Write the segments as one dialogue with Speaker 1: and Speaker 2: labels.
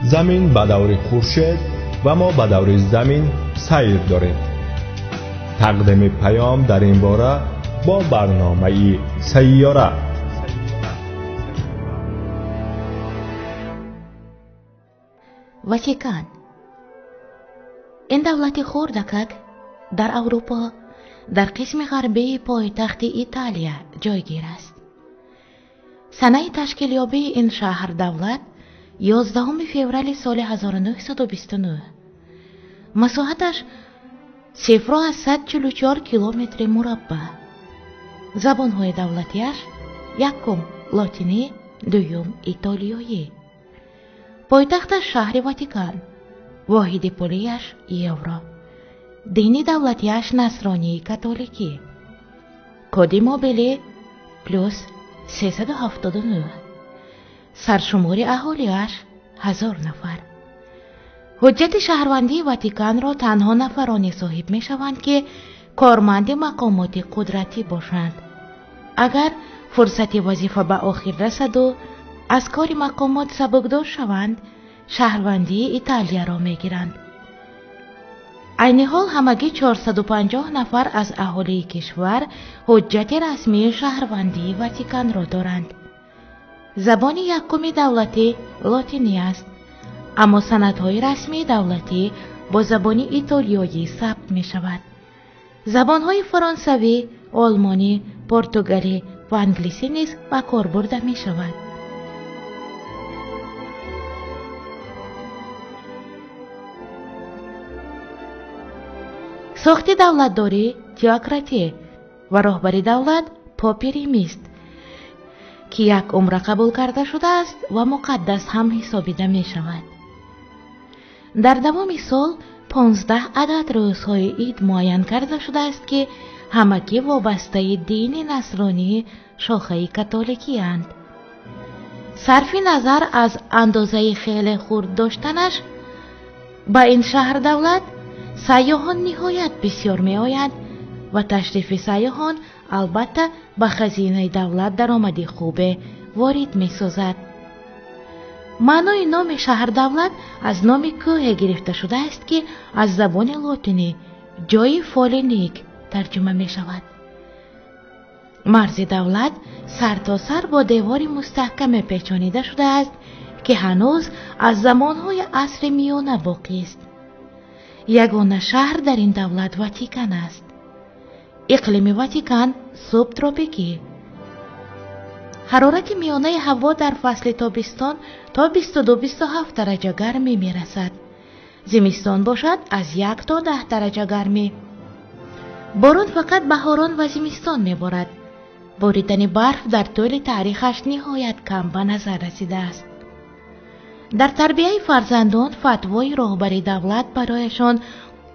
Speaker 1: زمین به دور خورشید و ما به دور زمین سیر داریم. تقدیم پیام در این باره با برنامه سیاره.
Speaker 2: واتیکان این دولت خردکک در اروپا در قسم غربی پایتخت ایتالیا جایگیر است. سنه تشکیلیابی این شهر دولت 11 فوریه سال 1929. مساحتش 0.144 کیلومتر مربع. زبانهای دولتیش یکم لاتینی، دوم ایتالیایی. پایتختش شهر واتیکان. واحد پولیش یورو. دینی دولتیش نصرانی کاتولیکی. کد موبیلی +379. سرشمار اهالیش 1000 نفر. حجت شهروندی واتیکان را تنها نفرانی صاحب می شوند که کارمند مقامات قدرتی باشند. اگر فرصت وظیفه به آخر رسد و از کار مقامات سبکدار شوند، شهروندی ایتالیا را می گیرند. عین حال همگی 450 نفر از اهالی کشور حجت رسمی شهروندی واتیکان را دارند. زبان یکمی دولتی لاتینی است، اما سندهای رسمی دولتی با زبان ایتالیایی ثبت می شود. زبانهای فرانسوی، آلمانی، پرتغالی و انگلیسی نیز به کار برده می شود. ساخت دولتداری تئوکراتی و رهبری دولت پاپ ریمی است که یک عمر قبول کرده شده است و مقدس هم حسابیده می شود. در دوام سال 15 عدد روزهای عید معین کرده شده است که همگی وابسته دین نصرانی شاخه کاتولیکی اند. صرف نظر از اندازه خیلی خرد داشتنش، با این شهر دولت سیاحان نهایت بسیار می آیند و تشریف سیاحان البته به خزینه دولت درآمدی خوب وارد می سازد. معنای نام شهر دولت از نام کوه گرفته شده است که از زبان لاتینی جای فالینیک ترجمه می شود. مرز دولت سر تا سر با دیواری مستحکم پیچانیده شده است که هنوز از زمانهای عصر میانه باقی است. یگانه شهر در این دولت واتیکان است. اقلیم واتیکان سوب تروپیکی. حرارت میانه هوا در فصل تابستان تا 22-27 درجه گرمی می رسد. زمستان باشد از 1 تا 10 درجه گرمی. باران فقط بهاران و زمستان می بارد. باریدن برف در طول تاریخش نهایت کم به نظر رسیده است. در تربیه فرزندان فتوای رهبری دولت برایشان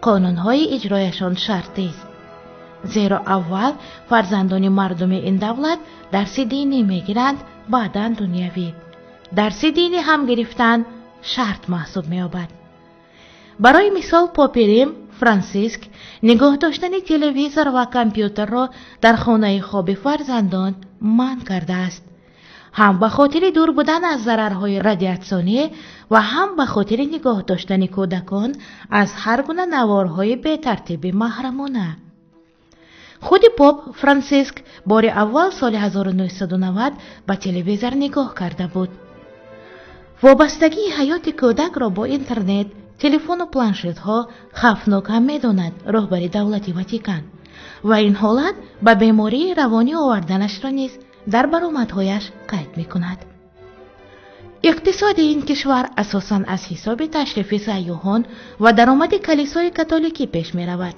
Speaker 2: قانونهای اجرایشان شرطی است. زیرا اول فرزندان مردم این دولت درس دینی میگیرند، بعداً دنیوی. درس دینی هم گرفتن شرط محسوب می‌یابد. برای مثال پاپ ریم فرانسیسک نگاه داشتن تلویزور و کامپیوتر را در خانه خواب فرزندان منع کرده است. هم به خاطر دور بودن از ضررهای رادیاسیونی و هم به خاطر نگاه داشتن کودکان از هر گونه نوارهای به ترتیب محرمانه. خود پاپ فرانسیسک بار اول سال 1990 به تلویزور نگاه کرده بود. وابستگی حیات کودک را با اینترنت، تلفن و پلانشت ها خطرناک هم می‌داند رهبری دولتی واتیکان و این حالت به بیماری روانی آوردنش را نیز در برآمدهایش قید می‌کند. اقتصاد این کشور اساساً از حساب تشریف سیاحان و درآمد کلیسای کاتولیکی پیش می‌رود.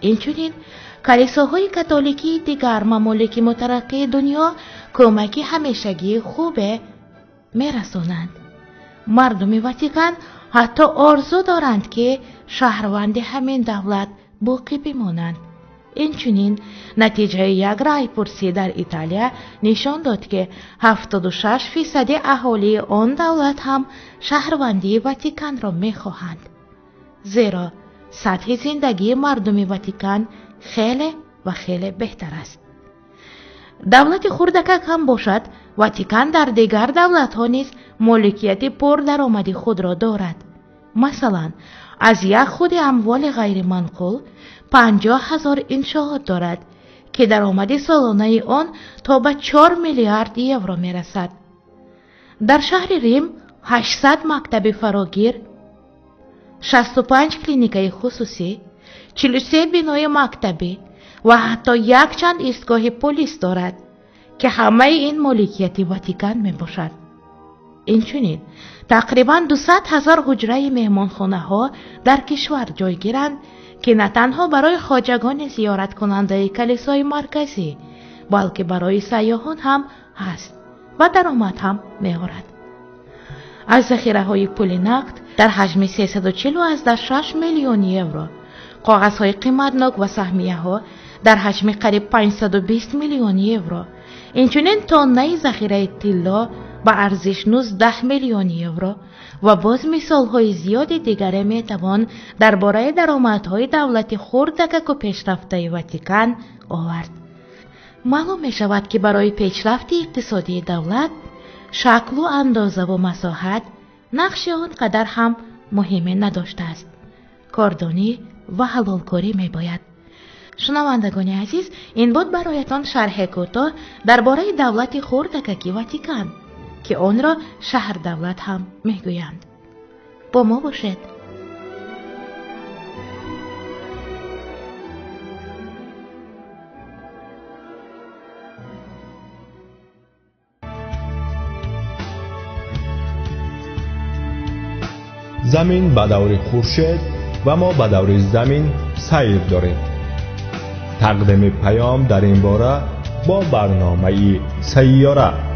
Speaker 2: اینچنین کلیساهای کاتولیکی دیگر ممالک مترقی دنیا کمک همیشگی خوب می‌رسانند. مردم واتیکان حتی آرزو دارند که شهروند همین دولت باقی بمانند. اینچنین نتیجه یک رای‌پرسی در ایتالیا نشان داد که 76% اهالی آن دولت هم شهروندی واتیکان را می‌خواهند. زیرا سطح زندگی مردم واتیکان خیلی بهتر است. دولت خردکک هم باشد، واتیکان در دیگر دولت‌ها نیز مالکیت پردرآمد خود را دارد. مثلا از یک خود اموال غیر منقول 50,000 انشاءات دارد که درآمد سالانه آن تا به 4 میلیارد یورو می رسد. در شهر ریم 800 مکتب فراگیر، 65 کلینیکای خصوصی، 43 بنای مکتبی و حتی یک چند ایستگاه پلیس دارد که همه این مالکیت واتیکان می باشد. اینچنین تقریباً 200,000 حجره مهمانخانه ها در کشور جای گیرند که نه تنها برای خواجگان زیارت کننده کلیسای مرکزی بلکه برای سیاحان هم هست و درآمد هم می آورد. از ذخیره های پول نقد در حجم 346 میلیون یورو، کاغذ های قیمتناک و سهمیه ها در حجم قریب 520 میلیون یورو، اینچنین تانه ذخیره طلا با ارزش 19 میلیون یورو و باز مثال های زیادی دیگر می توان درباره درآمدهای دولت خردک و پیشرفته واتیکان آورد. معلوم می شود که برای پیشرفت اقتصادی دولت شکل و اندازه و مساحت نقش آنقدر هم مهم نداشته است. کاردانی و حلالکاری می باید. شنوندگان عزیز، این بود برایتان شرح کوتاه درباره دولت خردک واتیکان که آن را شهر دولت هم میگویند. با ما باشید.
Speaker 1: زمین به دور خورشید و ما به دور زمین سیر داریم. تقدیم پیام در این باره با برنامه سیاره.